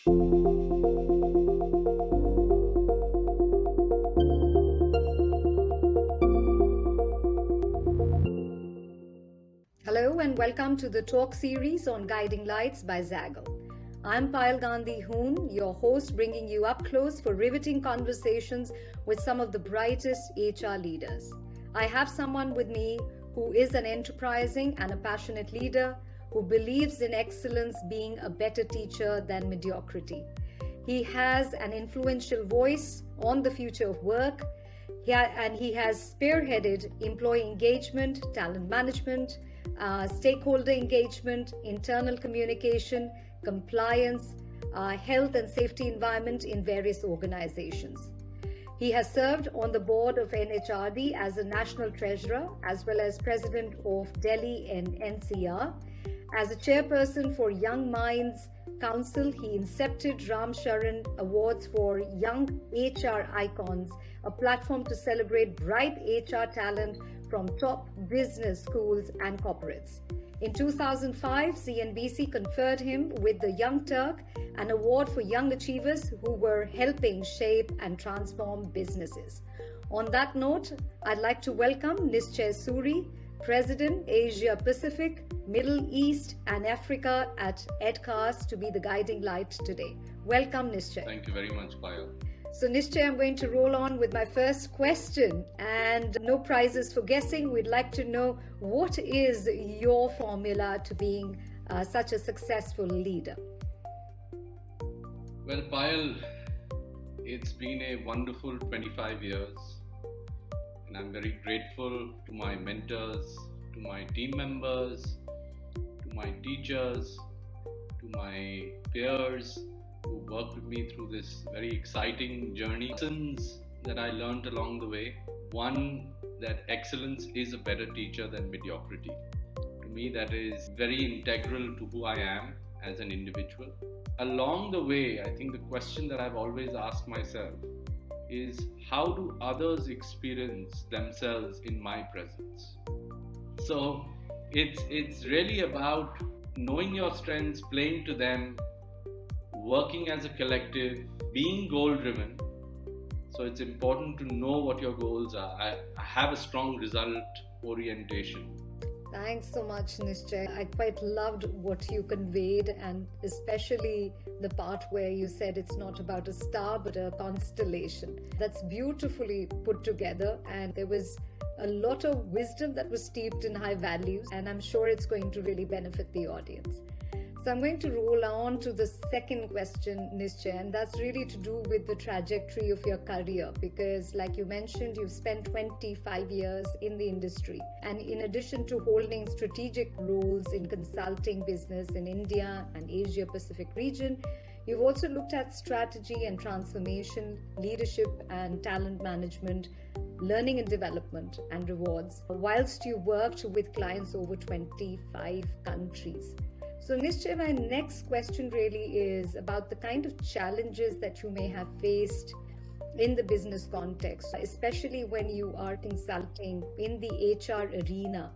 Hello and welcome to the talk series on Guiding Lights by Zaggle. I'm Payal Gandhi Hoon, your host, bringing you up close for riveting conversations with some of the brightest HR leaders. I have someone with me who is an enterprising and a passionate leader who believes in excellence being a better teacher than mediocrity. He has an influential voice on the future of work, and he has spearheaded employee engagement, talent management, stakeholder engagement, internal communication, compliance, health and safety environment in various organizations. He has served on the board of NHRD as a national treasurer, as well as president of Delhi and NCR. As a chairperson for Young Minds Council, he incepted Ram Sharan Awards for Young HR Icons, a platform to celebrate bright HR talent from top business schools and corporates. In 2005, CNBC conferred him with the Young Turk, an award for young achievers who were helping shape and transform businesses. On that note, I'd like to welcome Nishchae Suri, President, Asia Pacific, Middle East and Africa at Edcast, to be the guiding light today. Welcome, Nishchae. Thank you very much, Payal. So Nishchae, I'm going to roll on with my first question, and no prizes for guessing. We'd like to know, what is your formula to being such a successful leader? Well, Payal, it's been a wonderful 25 years, and I'm very grateful to my mentors, to my team members, to my teachers, to my peers who worked with me through this very exciting journey. Lessons that I learned along the way. One, that excellence is a better teacher than mediocrity. To me, that is very integral to who I am as an individual. Along the way, I think the question that I've always asked myself is, how do others experience themselves in my presence? So it's really about knowing your strengths, playing to them, working as a collective, being goal-driven. So it's important to know what your goals are. I have a strong result orientation. Thanks so much, Nishchae. I quite loved what you conveyed, and especially the part where you said it's not about a star but a constellation. That's beautifully put together, and there was a lot of wisdom that was steeped in high values, and I'm sure it's going to really benefit the audience. So I'm going to roll on to the second question, Nishchae, and that's really to do with the trajectory of your career, because like you mentioned, you've spent 25 years in the industry, and in addition to holding strategic roles in consulting business in India and Asia Pacific region, you've also looked at strategy and transformation, leadership and talent management, learning and development and rewards, whilst you worked with clients over 25 countries. So Nishchae, my next question really is about the kind of challenges that you may have faced in the business context, especially when you are consulting in the HR arena.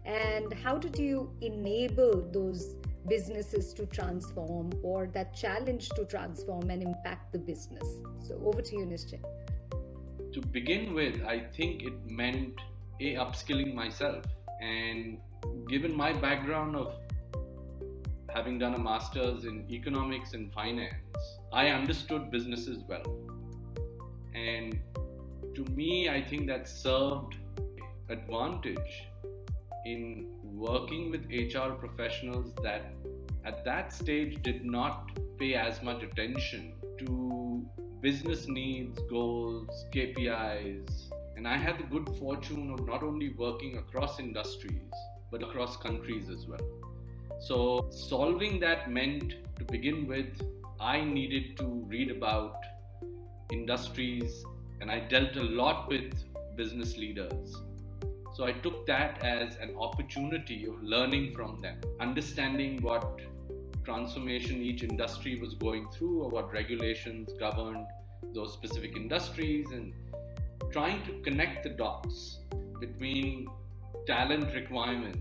And how did you enable those businesses to transform, or that challenge to transform and impact the business? So over to you, Nishchae. To begin with, I think it meant upskilling myself. And given my background of having done a master's in economics and finance, I understood businesses well. And to me, I think that served advantage in working with HR professionals that at that stage did not pay as much attention to business needs, goals, KPIs. And I had the good fortune of not only working across industries, but across countries as well. So solving that meant, to begin with, I needed to read about industries, and I dealt a lot with business leaders. So I took that as an opportunity of learning from them, understanding what transformation each industry was going through or what regulations governed those specific industries, and trying to connect the dots between talent requirements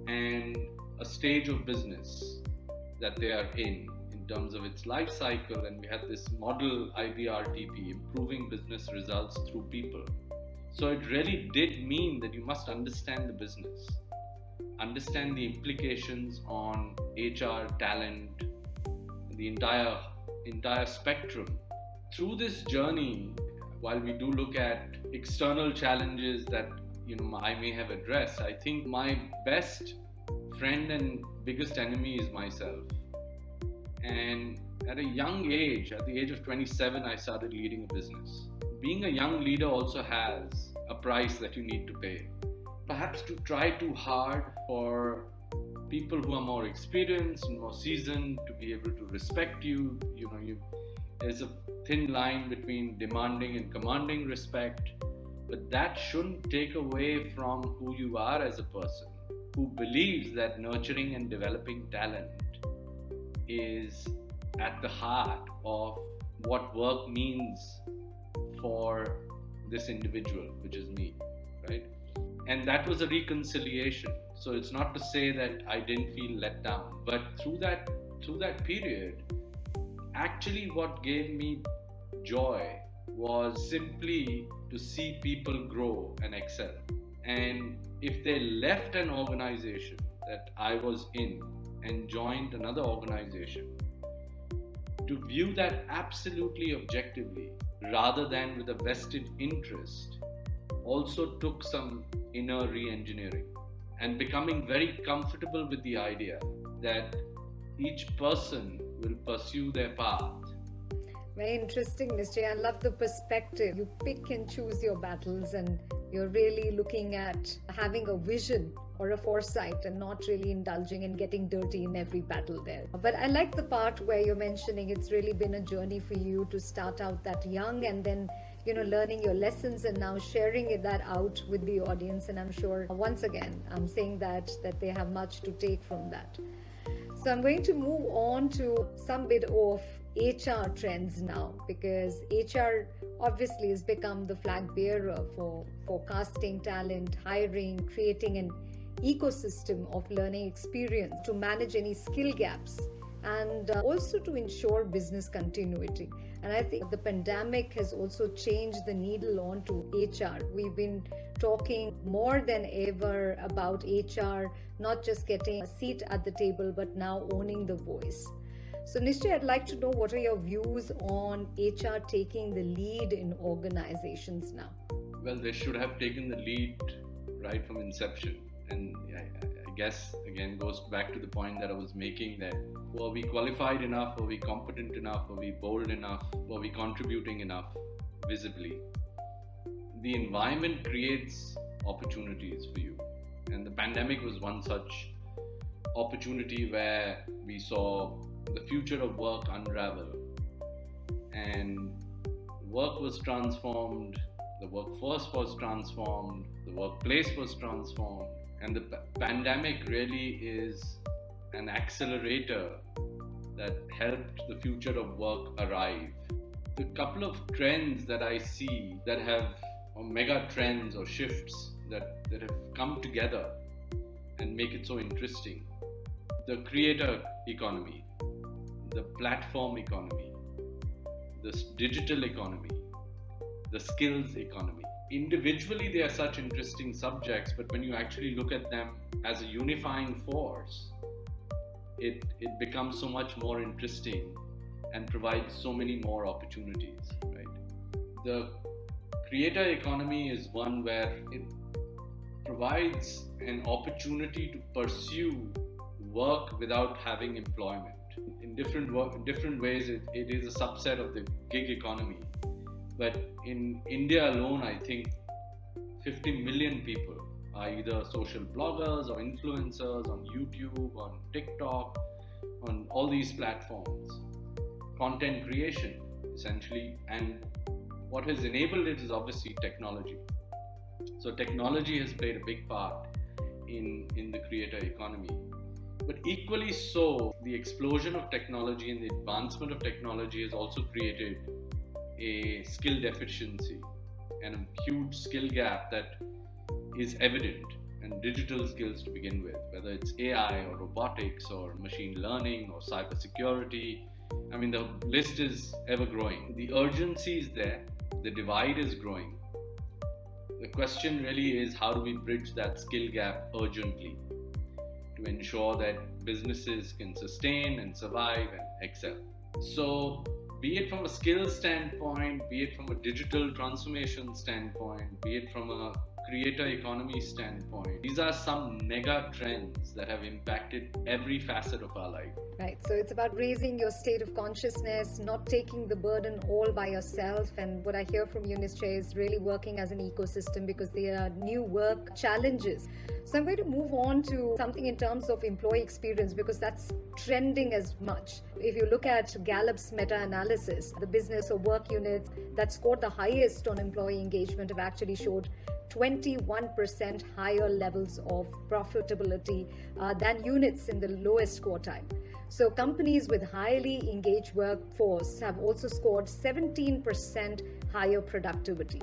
and a stage of business that they are in in terms of its life cycle, and we had this model IBRTP, improving business results through people. So it really did mean that you must understand the business, understand the implications on HR, talent, the entire spectrum. Through this journey, while we do look at external challenges that I may have addressed, I think my best friend and biggest enemy is myself. And at a young age, at the age of 27, I started leading a business. Being a young leader also has a price that you need to pay. Perhaps to try too hard for people who are more experienced and more seasoned to be able to respect you. There's a thin line between demanding and commanding respect, but that shouldn't take away from who you are as a person who believes that nurturing and developing talent is at the heart of what work means for this individual, which is me, right? And that was a reconciliation. So it's not to say that I didn't feel let down, but through that period, actually what gave me joy was simply to see people grow and excel. And if they left an organization that I was in and joined another organization, to view that absolutely objectively rather than with a vested interest also took some inner re-engineering and becoming very comfortable with the idea that each person will pursue their path. Very interesting, Nishchae. I love the perspective. You pick and choose your battles, and you're really looking at having a vision or a foresight and not really indulging and getting dirty in every battle there. But I like the part where you're mentioning it's really been a journey for you to start out that young and then learning your lessons and now sharing that out with the audience. And I'm sure, once again, I'm saying that they have much to take from that. So I'm going to move on to some bit of HR trends now, because HR obviously has become the flag bearer for forecasting talent, hiring, creating an ecosystem of learning experience to manage any skill gaps and also to ensure business continuity. And I think the pandemic has also changed the needle onto HR. We've been talking more than ever about HR, not just getting a seat at the table, but now owning the voice. So Nishchae, I'd like to know, what are your views on HR taking the lead in organizations now? Well, they should have taken the lead right from inception. And I guess, again, goes back to the point that I was making, that were we qualified enough, were we competent enough, were we bold enough, were we contributing enough visibly? The environment creates opportunities for you. And the pandemic was one such opportunity where we saw the future of work unravel. And work was transformed, the workforce was transformed, the workplace was transformed. And the pandemic really is an accelerator that helped the future of work arrive. The couple of trends that I see that have, or mega trends or shifts that have come together and make it so interesting. The creator economy, the platform economy, the digital economy, the skills economy. Individually, they are such interesting subjects, but when you actually look at them as a unifying force, it becomes so much more interesting and provides so many more opportunities, right? The creator economy is one where it provides an opportunity to pursue work without having employment. In different ways, it is a subset of the gig economy. But in India alone, I think 50 million people are either social bloggers or influencers on YouTube, on TikTok, on all these platforms. Content creation, essentially, and what has enabled it is obviously technology. So technology has played a big part in the creator economy. But equally so, the explosion of technology and the advancement of technology has also created a skill deficiency and a huge skill gap that is evident. And and digital skills to begin with, whether it's AI or robotics or machine learning or cybersecurity. I mean, the list is ever growing. The urgency is there, the divide is growing. The question really is, how do we bridge that skill gap urgently to ensure that businesses can sustain and survive and excel? So, be it from a skills standpoint, be it from a digital transformation standpoint, be it from a creator economy standpoint, these are some mega trends that have impacted every facet of our life. Right. So it's about raising your state of consciousness, not taking the burden all by yourself. And what I hear from you, Nishchae, is really working as an ecosystem, because there are new work challenges. So I'm going to move on to something in terms of employee experience, because that's trending as much. If you look at Gallup's meta-analysis, the business or work units that scored the highest on employee engagement have actually showed 21% higher levels of profitability than units in the lowest quartile. So companies with highly engaged workforce have also scored 17% higher productivity.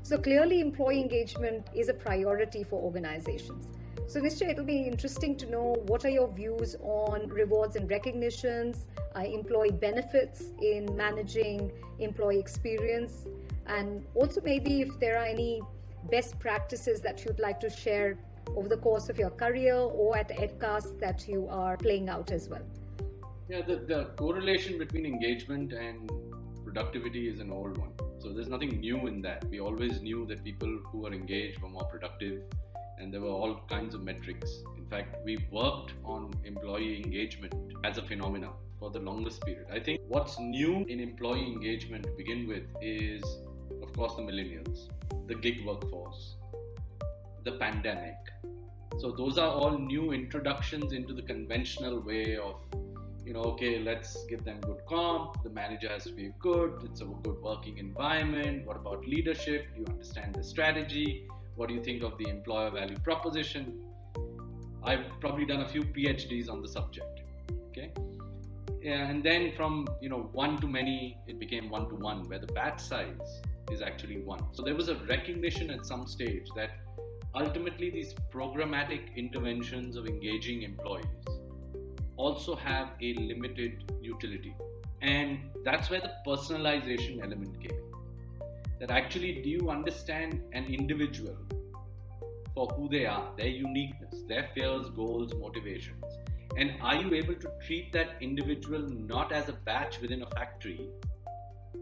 So clearly employee engagement is a priority for organizations. So Nishchae, it'll be interesting to know, what are your views on rewards and recognitions, employee benefits in managing employee experience, and also maybe if there are any best practices that you'd like to share over the course of your career or at Edcast that you are playing out as well. Yeah, the correlation between engagement and productivity is an old one. So there's nothing new in that. We always knew that people who were engaged were more productive, and there were all kinds of metrics. In fact, we worked on employee engagement as a phenomena for the longest period. I think what's new in employee engagement to begin with is, of course, the millennials, the gig workforce, the pandemic. So those are all new introductions into the conventional way of, okay, let's give them good comp, the manager has to be good, it's a good working environment, what about leadership, do you understand the strategy, what do you think of the employer value proposition? I've probably done a few PhDs on the subject, okay? And then from one to many, it became one to one, where the batch size is actually one. So there was a recognition at some stage that ultimately these programmatic interventions of engaging employees also have a limited utility. And that's where the personalization element came in. That actually, do you understand an individual for who they are, their uniqueness, their fears, goals, motivations? And are you able to treat that individual not as a batch within a factory,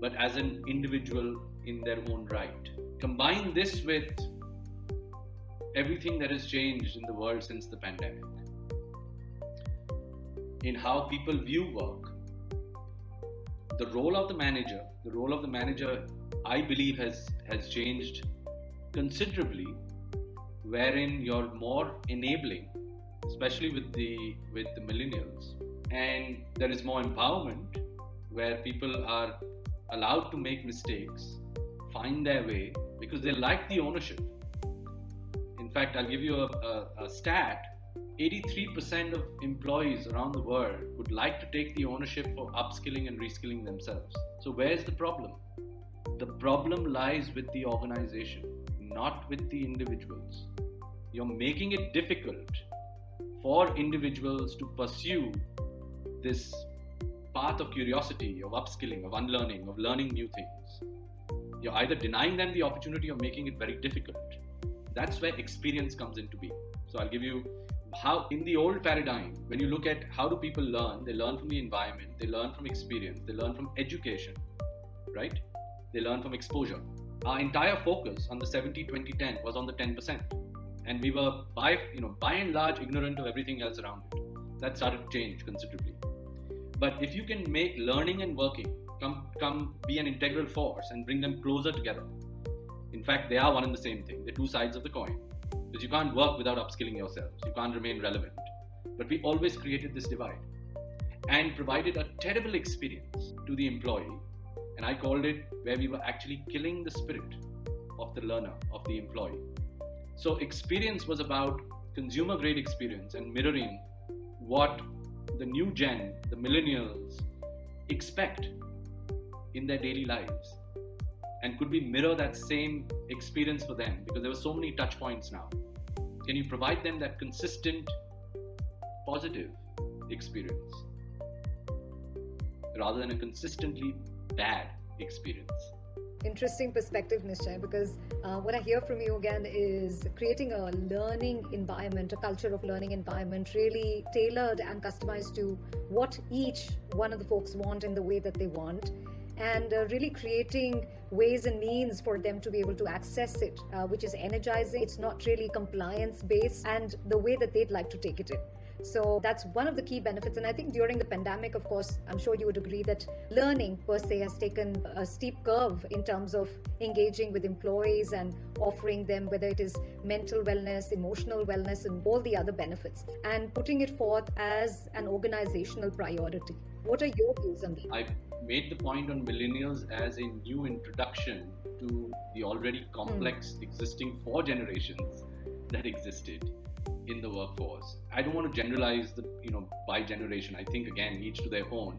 but as an individual in their own right? Combine this with everything that has changed in the world since the pandemic, in how people view work. The role of the manager, I believe, has changed considerably, wherein you're more enabling, especially with the millennials, and there is more empowerment, where people are allowed to make mistakes, find their way, because they like the ownership. In fact, I'll give you a stat. 83% of employees around the world would like to take the ownership for upskilling and reskilling themselves. So where's the problem? The problem lies with the organization, not with the individuals. You're making it difficult for individuals to pursue this path of curiosity, of upskilling, of unlearning, of learning new things. You're either denying them the opportunity or making it very difficult. That's where experience comes into being. So I'll give you how, in the old paradigm, when you look at how do people learn, they learn from the environment, they learn from experience, they learn from education, right? They learn from exposure. Our entire focus on the 70-20-10 was on the 10%. And we were by and large ignorant of everything else around it. That started to change considerably. But if you can make learning and working come be an integral force and bring them closer together. In fact, they are one and the same thing. They're two sides of the coin. Because you can't work without upskilling yourselves. You can't remain relevant. But we always created this divide and provided a terrible experience to the employee. And I called it where we were actually killing the spirit of the learner, of the employee. So experience was about consumer grade experience and mirroring what the new gen, the millennials, expect in their daily lives. And could we mirror that same experience for them? Because there were so many touch points now. Can you provide them that consistent, positive experience rather than a consistently bad experience? Interesting perspective, Nishchae, because what I hear from you again is creating a learning environment, a culture of learning environment, really tailored and customized to what each one of the folks want in the way that they want, and really creating ways and means for them to be able to access it, which is energizing. It's not really compliance based, and the way that they'd like to take it in. So that's one of the key benefits. And I think during the pandemic, of course, I'm sure you would agree that learning per se has taken a steep curve in terms of engaging with employees and offering them, whether it is mental wellness, emotional wellness, and all the other benefits, and putting it forth as an organizational priority. What are your views on that? I made the point on millennials as a new introduction to the already complex existing 4 generations that existed in the workforce. I don't want to generalize the by generation. I think again each to their own.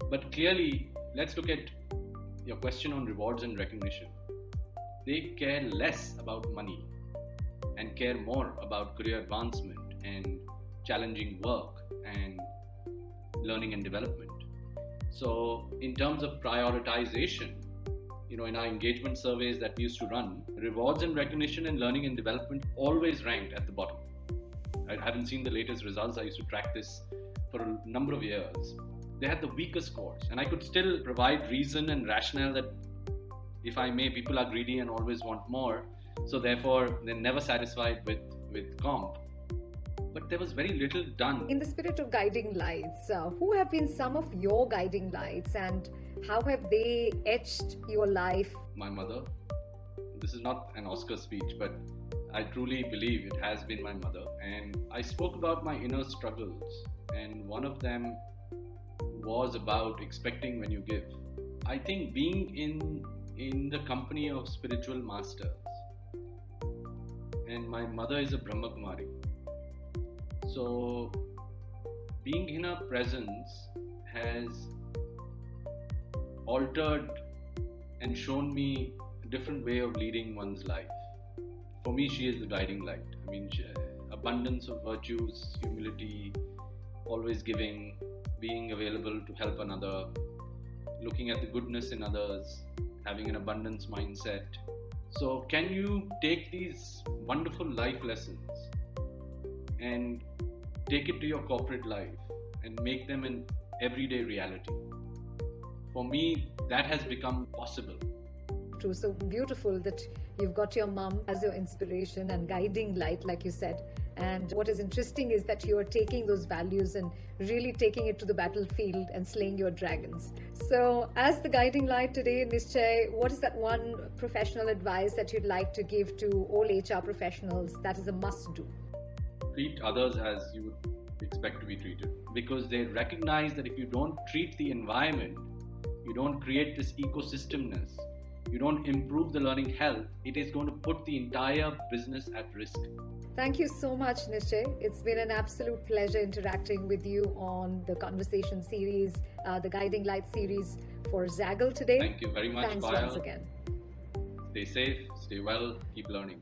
But clearly, let's look at your question on rewards and recognition. They care less about money and care more about career advancement and challenging work and learning and development. So in terms of prioritization, in our engagement surveys that we used to run, rewards and recognition and learning and development always ranked at the bottom. I haven't seen the latest results. I used to track this for a number of years. They had the weakest scores, and I could still provide reason and rationale that, if I may, people are greedy and always want more, so therefore they're never satisfied with comp. But there was very little done. In the spirit of guiding lights, who have been some of your guiding lights, and how have they etched your life? My mother. This is not an Oscar speech, but I truly believe it has been my mother. And I spoke about my inner struggles, and one of them was about expecting when you give. I think being in the company of spiritual masters, and my mother is a Brahma Kumari. So being in her presence has altered and shown me a different way of leading one's life. For me, she is the guiding light. I mean, abundance of virtues, humility, always giving, being available to help another, looking at the goodness in others, having an abundance mindset. So can you take these wonderful life lessons and take it to your corporate life and make them an everyday reality? For me, that has become possible. True. So beautiful that you've got your mom as your inspiration and guiding light, like you said. And what is interesting is that you are taking those values and really taking it to the battlefield and slaying your dragons. So as the guiding light today, Nishchae, what is that one professional advice that you'd like to give to all HR professionals that is a must do? Treat others as you would expect to be treated, because they recognize that if you don't treat the environment, you don't create this ecosystemness, you don't improve the learning health, it is going to put the entire business at risk. Thank you so much, Nishchae. It's been an absolute pleasure interacting with you on the conversation series, the Guiding Light series for Zaggle today. Thank you very much, Thanks Payal. once again. Stay safe, stay well, keep learning.